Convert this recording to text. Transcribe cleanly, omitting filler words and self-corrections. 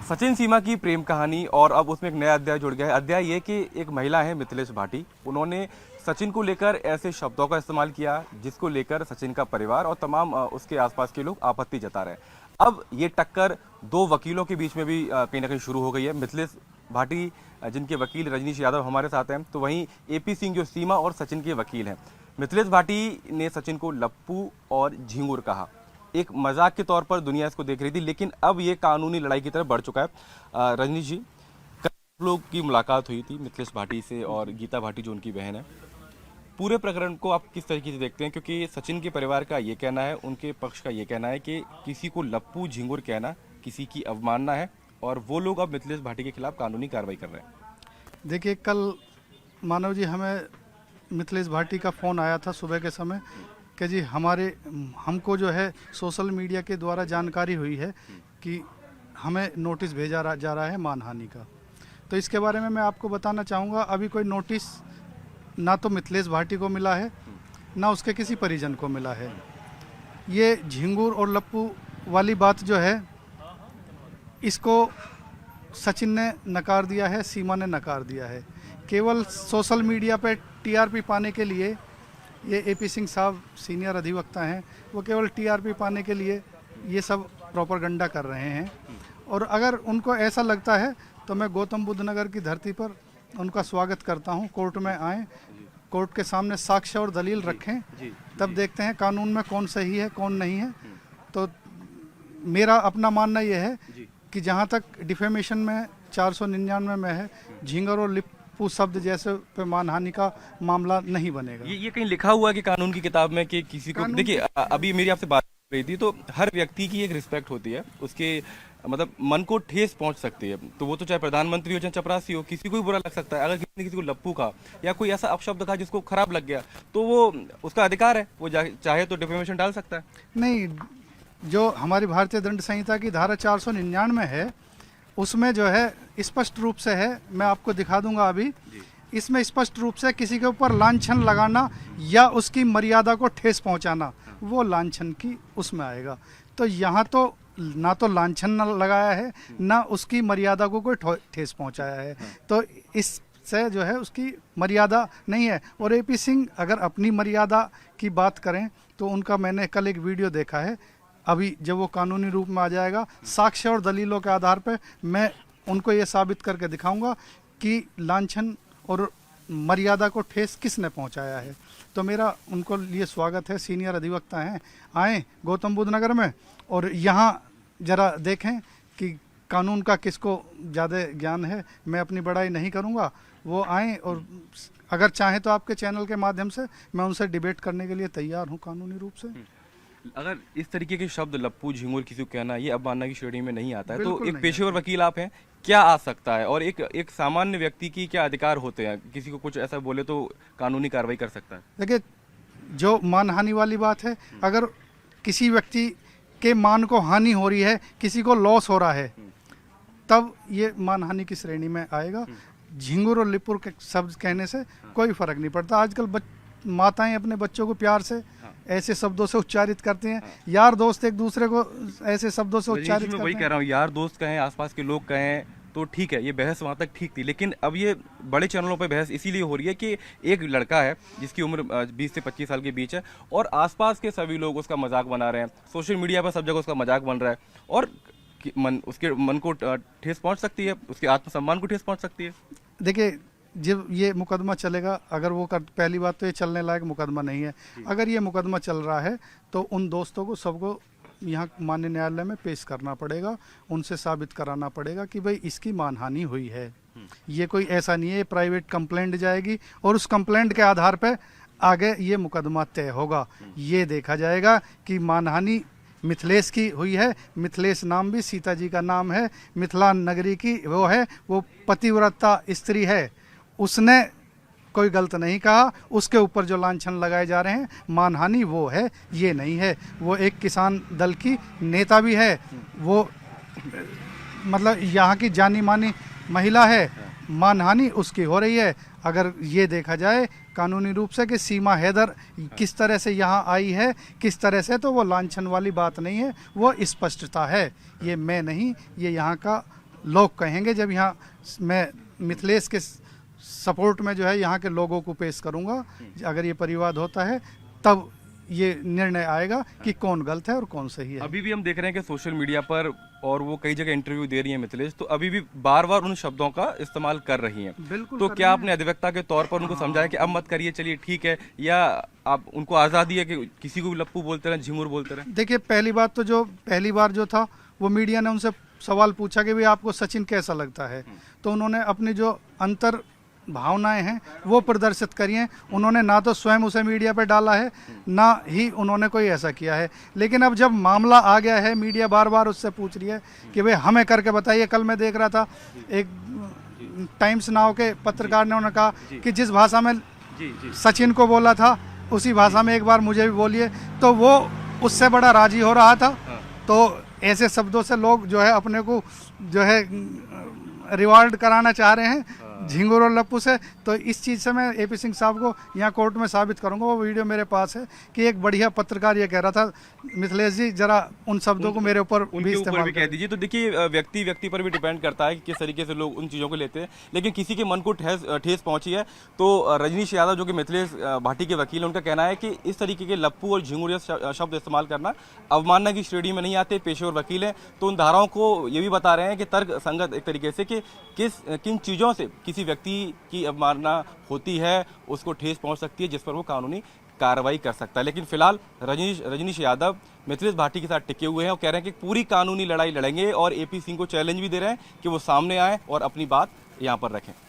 सचिन सीमा की प्रेम कहानी और अब उसमें एक नया अध्याय जुड़ गया है। अध्याय ये कि एक महिला है मिथिलेश भाटी, उन्होंने सचिन को लेकर ऐसे शब्दों का इस्तेमाल किया जिसको लेकर सचिन का परिवार और तमाम उसके आसपास के लोग आपत्ति जता रहे हैं। अब ये टक्कर दो वकीलों के बीच में भी कहीं ना कहीं शुरू हो गई है। मिथिलेश भाटी जिनके वकील रजनीश यादव हमारे साथ हैं, तो वहीं एपी सिंह जो सीमा और सचिन के वकील हैं। मिथिलेश भाटी ने सचिन को लप्पू और झिंगुर कहा। एक मजाक के तौर पर दुनिया इसको देख रही थी, लेकिन अब ये कानूनी लड़ाई की तरफ बढ़ चुका है। रजनीश जी, कल आप लोग की मुलाकात हुई थी मिथिलेश भाटी से और गीता भाटी जो उनकी बहन है। पूरे प्रकरण को आप किस तरीके से देखते हैं? क्योंकि सचिन के परिवार का ये कहना है, उनके पक्ष का ये कहना है कि किसी को लप्पू झिंगुर कहना किसी की अवमानना है और वो लोग अब मिथिलेश भाटी के खिलाफ कानूनी कार्रवाई कर रहे हैं। देखिए, कल मानव जी हमें मिथिलेश भाटी का फ़ोन आया था सुबह के समय कि जी हमको जो है सोशल मीडिया के द्वारा जानकारी हुई है कि हमें नोटिस भेजा जा रहा है मानहानि का। तो इसके बारे में मैं आपको बताना चाहूँगा, अभी कोई नोटिस ना तो मिथिलेश भाटी को मिला है ना उसके किसी परिजन को मिला है। ये झिंगुर और लप्पू वाली बात जो है, इसको सचिन ने नकार दिया है, सीमा ने नकार दिया है। केवल सोशल मीडिया पे टीआरपी पाने के लिए ये एपी सिंह साहब सीनियर अधिवक्ता हैं, वो केवल टीआरपी पाने के लिए ये सब प्रोपेगेंडा कर रहे हैं। और अगर उनको ऐसा लगता है तो मैं गौतम बुद्ध नगर की धरती पर उनका स्वागत करता हूं। कोर्ट में आएँ, कोर्ट के सामने साक्ष्य और दलील रखें, तब देखते हैं कानून में कौन सही है कौन नहीं है। तो मेरा अपना मानना ये है कि जहाँ तक डिफेमेशन में 499 में है, झिंगर और लिप्पू शब्द जैसे पे मानहानि का मामला नहीं बनेगा। ये कहीं लिखा हुआ है कि कानून की किताब में कि किसी को, देखिए अभी मेरी आपसे बात हो रही थी तो हर व्यक्ति की एक रिस्पेक्ट होती है, उसके मतलब मन को ठेस पहुंच सकती है। तो वो तो चाहे प्रधानमंत्री हो चाहे चपरासी हो, किसी को भी बुरा लग सकता है। अगर किसी ने किसी को लप्पू कहा या कोई ऐसा अपशब्द कहा जिसको खराब लग गया, तो वो उसका अधिकार है, वो चाहे तो डिफेमेशन डाल सकता है। नहीं, जो हमारी भारतीय दंड संहिता की धारा 499 है उसमें जो है स्पष्ट रूप से है, मैं आपको दिखा दूंगा अभी। इसमें स्पष्ट रूप से किसी के ऊपर लांछन लगाना या उसकी मर्यादा को ठेस पहुंचाना, वो लांछन की उसमें आएगा। तो यहाँ तो ना तो लांछन न लगाया है ना उसकी मर्यादा को कोई ठेस पहुंचाया है, तो इससे जो है उसकी मर्यादा नहीं है। और एपी सिंह अगर अपनी मर्यादा की बात करें तो उनका मैंने कल एक वीडियो देखा है, अभी जब वो कानूनी रूप में आ जाएगा, साक्ष्य और दलीलों के आधार पर मैं उनको ये साबित करके दिखाऊंगा कि लांछन और मर्यादा को ठेस किसने पहुंचाया है। तो मेरा उनको लिए स्वागत है, सीनियर अधिवक्ता हैं, आएँ गौतम बुद्ध नगर में और यहाँ ज़रा देखें कि कानून का किसको ज़्यादा ज्ञान है। मैं अपनी बड़ाई नहीं करूँगा, वो आएँ और अगर चाहें तो आपके चैनल के माध्यम से मैं उनसे डिबेट करने के लिए तैयार हूँ कानूनी रूप से। अगर इस तरीके के शब्द लप्पू झिंगुर किसी को कहना ये अवमानना की श्रेणी में नहीं आता है, तो एक पेशेवर वकील आप हैं, क्या आ सकता है? और एक सामान्य व्यक्ति की क्या अधिकार होते हैं? किसी को कुछ ऐसा बोले तो कानूनी कार्रवाई कर सकता है। देखिए, जो मानहानि वाली बात है, अगर किसी व्यक्ति के मान को हानि हो रही है, किसी को लॉस हो रहा है, तब ये मानहानि की श्रेणी में आएगा। झिंगुर और लिप्पुर के शब्द कहने से कोई फर्क नहीं पड़ता। आजकल माताएं अपने बच्चों को प्यार से ऐसे शब्दों से उच्चारित करते हैं, यार दोस्त एक दूसरे को ऐसे शब्दों से उच्चारित करते हैं। वही कह रहा हूँ, यार दोस्त कहें, आसपास के लोग कहें तो ठीक है, ये बहस वहाँ तक ठीक थी। लेकिन अब ये बड़े चैनलों पे बहस इसीलिए हो रही है कि एक लड़का है जिसकी उम्र 20 से 25 साल के बीच है और आसपास के सभी लोग उसका मजाक बना रहे हैं, सोशल मीडिया पर सब जगह उसका मजाक बन रहा है और उसके मन को ठेस पहुँच सकती है, उसके आत्मसम्मान को ठेस पहुँच सकती है। देखिए, जब ये मुकदमा चलेगा, अगर वो पहली बात तो ये चलने लायक मुकदमा नहीं है। अगर ये मुकदमा चल रहा है तो उन दोस्तों को सबको यहाँ माननीय न्यायालय में पेश करना पड़ेगा, उनसे साबित कराना पड़ेगा कि भाई इसकी मानहानि हुई है। ये कोई ऐसा नहीं है प्राइवेट कंप्लेंट जाएगी और उस कंप्लेंट के आधार पर आगे ये मुकदमा तय होगा। ये देखा जाएगा कि मानहानि मिथिलेश की हुई है, मिथिलेश नाम भी सीता जी का नाम है, मिथिला नगरी की वो है, वो पतिव्रता स्त्री है, उसने कोई गलत नहीं कहा। उसके ऊपर जो लांछन लगाए जा रहे हैं, मानहानि वो है, ये नहीं है। वो एक किसान दल की नेता भी है, वो मतलब यहाँ की जानी मानी महिला है, मानहानि उसकी हो रही है। अगर ये देखा जाए कानूनी रूप से कि सीमा हैदर किस तरह से यहाँ आई है, किस तरह से, तो वो लांछन वाली बात नहीं है, वो स्पष्टता है। ये मैं नहीं, ये यहाँ का लोग कहेंगे, जब यहाँ मैं मिथिलेश के सपोर्ट में जो है यहाँ के लोगों को पेश करूँगा। अगर ये परिवाद होता है तब ये निर्णय आएगा कि कौन गलत है और कौन सही है। अभी भी हम देख रहे हैं कि सोशल मीडिया पर और वो कई जगह इंटरव्यू दे रही हैं मिथिलेश, तो अभी भी बार बार उन शब्दों का इस्तेमाल कर रही हैं। बिल्कुल तो कर क्या रही आपने अधिवक्ता के तौर पर उनको समझाया कि अब मत करिए, चलिए ठीक है, या आप उनको आज़ादी है कि किसी को भी लप्पू बोलते रहे, झिंगुर बोलते रहे? देखिए, पहली बार जो था वो मीडिया ने उनसे सवाल पूछा कि भाई आपको सचिन कैसा लगता है, तो उन्होंने अपनी जो अंतर भावनाएं हैं वो प्रदर्शित करी हैं। उन्होंने ना तो स्वयं उसे मीडिया पे डाला है, ना ही उन्होंने कोई ऐसा किया है। लेकिन अब जब मामला आ गया है, मीडिया बार बार उससे पूछ रही है कि भाई हमें करके बताइए। कल मैं देख रहा था, एक टाइम्स नाउ के पत्रकार ने उन्होंने कहा कि जिस भाषा में सचिन को बोला था उसी भाषा में एक बार मुझे भी बोलिए, तो वो उससे बड़ा राजी हो रहा था। तो ऐसे शब्दों से लोग जो है अपने को जो है रिवार्ड कराना चाह रहे हैं झिंगुर और लप्पू से। तो इस चीज़ से मैं एपी सिंह साहब को यहाँ कोर्ट में साबित करूंगा, वो वीडियो मेरे पास है, कि एक बढ़िया पत्रकार ये कह रहा था मिथिलेश जी जरा उन शब्दों को मेरे ऊपर भी इस्तेमाल भी कह दीजिए। तो देखिए, व्यक्ति व्यक्ति पर भी डिपेंड करता है कि किस तरीके से लोग उन चीज़ों को लेते हैं, लेकिन किसी के मन को ठेस पहुंची है। तो रजनीश यादव जो कि मिथिलेश भाटी के वकील हैं, उनका कहना है कि इस तरीके के लप्पू और झिंगुर शब्द इस्तेमाल करना अवमानना की श्रेणी में नहीं आते, पेशेवर वकील हैं। तो उन धाराओं को ये भी बता रहे हैं कि तर्क संगत एक तरीके से कि किन चीज़ों से किसी व्यक्ति की अवमानना होती है, उसको ठेस पहुंच सकती है, जिस पर वो कानूनी कार्रवाई कर सकता है। लेकिन फिलहाल रजनीश यादव मिथिलेश भाटी के साथ टिके हुए हैं और कह रहे हैं कि पूरी कानूनी लड़ाई लड़ेंगे, और एपी सिंह को चैलेंज भी दे रहे हैं कि वो सामने आए और अपनी बात यहाँ पर रखें।